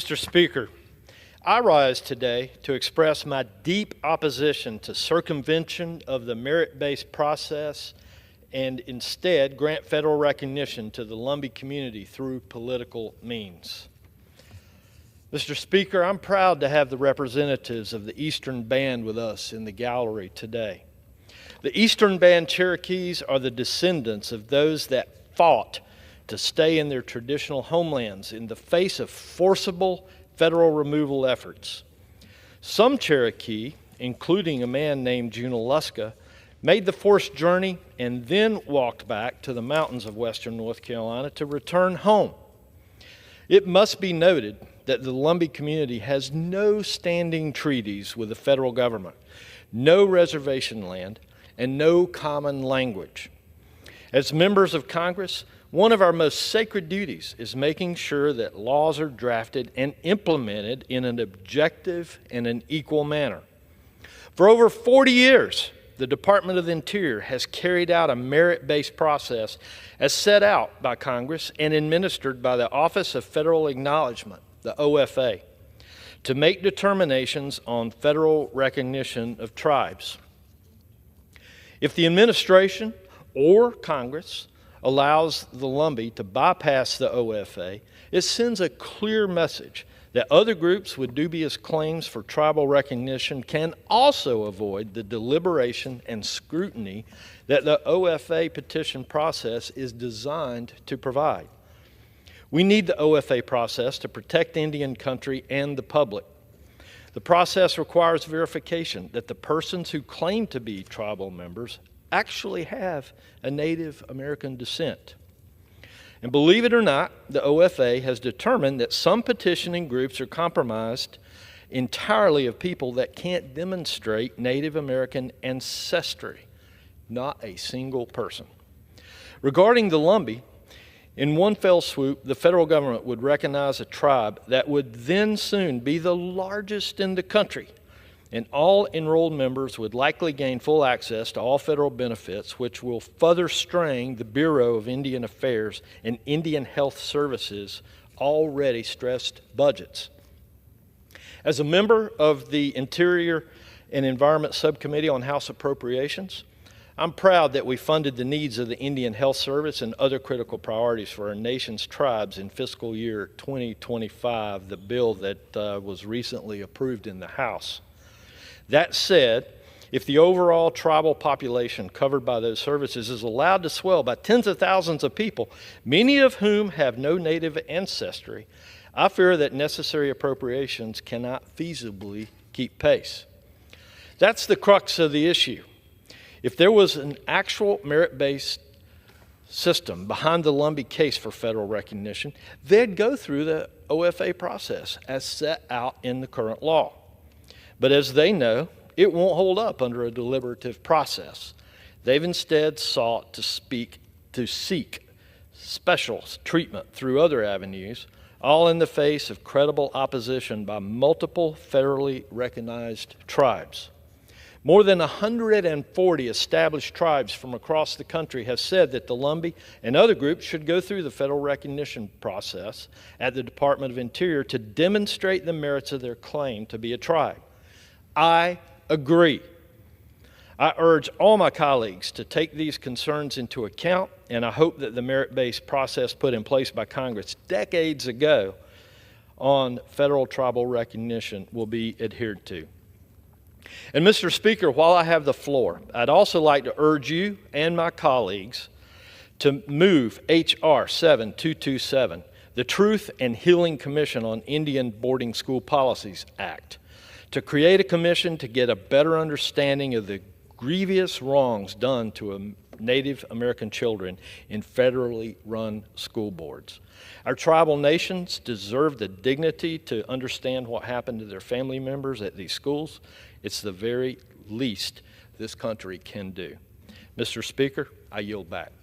Mr. Speaker, I rise today to express my deep opposition to circumvention of the merit-based process and instead grant federal recognition to the Lumbee community through political means. Mr. Speaker, I'm proud to have the representatives of the Eastern Band with us in the gallery today. The Eastern Band Cherokees are the descendants of those that fought to stay in their traditional homelands in the face of forcible federal removal efforts. Some Cherokee, including a man named Junaluska, made the forced journey and then walked back to the mountains of western North Carolina to return home. It must be noted that the Lumbee community has no standing treaties with the federal government, no reservation land, and no common language. As members of Congress, one of our most sacred duties is making sure that laws are drafted and implemented in an objective and an equal manner. For over 40 years, the Department of the Interior has carried out a merit-based process as set out by Congress and administered by the Office of Federal Acknowledgement, the OFA, to make determinations on federal recognition of tribes. If the administration or Congress allows the Lumbee to bypass the OFA, it sends a clear message that other groups with dubious claims for tribal recognition can also avoid the deliberation and scrutiny that the OFA petition process is designed to provide. We need the OFA process to protect Indian country and the public. The process requires verification that the persons who claim to be tribal members actually have a Native American descent. And believe it or not, the OFA has determined that some petitioning groups are comprised entirely of people that can't demonstrate Native American ancestry, not a single person. Regarding the Lumbee, in one fell swoop, the federal government would recognize a tribe that would then soon be the largest in the country, and all enrolled members would likely gain full access to all federal benefits, which will further strain the Bureau of Indian Affairs and Indian Health Services' already stressed budgets. As a member of the Interior and Environment Subcommittee on House Appropriations, I'm proud that we funded the needs of the Indian Health Service and other critical priorities for our nation's tribes in fiscal year 2025, the bill that was recently approved in the House. That said, if the overall tribal population covered by those services is allowed to swell by tens of thousands of people, many of whom have no Native ancestry, I fear that necessary appropriations cannot feasibly keep pace. That's the crux of the issue. If there was an actual merit-based system behind the Lumbee case for federal recognition, they'd go through the OFA process as set out in the current law. But as they know, it won't hold up under a deliberative process. They've instead sought to seek special treatment through other avenues, all in the face of credible opposition by multiple federally recognized tribes. More than 140 established tribes from across the country have said that the Lumbee and other groups should go through the federal recognition process at the Department of Interior to demonstrate the merits of their claim to be a tribe. I agree. I urge all my colleagues to take these concerns into account, and I hope that the merit-based process put in place by Congress decades ago on federal tribal recognition will be adhered to. And Mr. Speaker, while I have the floor, I'd also like to urge you and my colleagues to move H.R. 7227, the Truth and Healing Commission on Indian Boarding School Policies Act, to create a commission to get a better understanding of the grievous wrongs done to Native American children in federally run school boards. Our tribal nations deserve the dignity to understand what happened to their family members at these schools. It's the very least this country can do. Mr. Speaker, I yield back.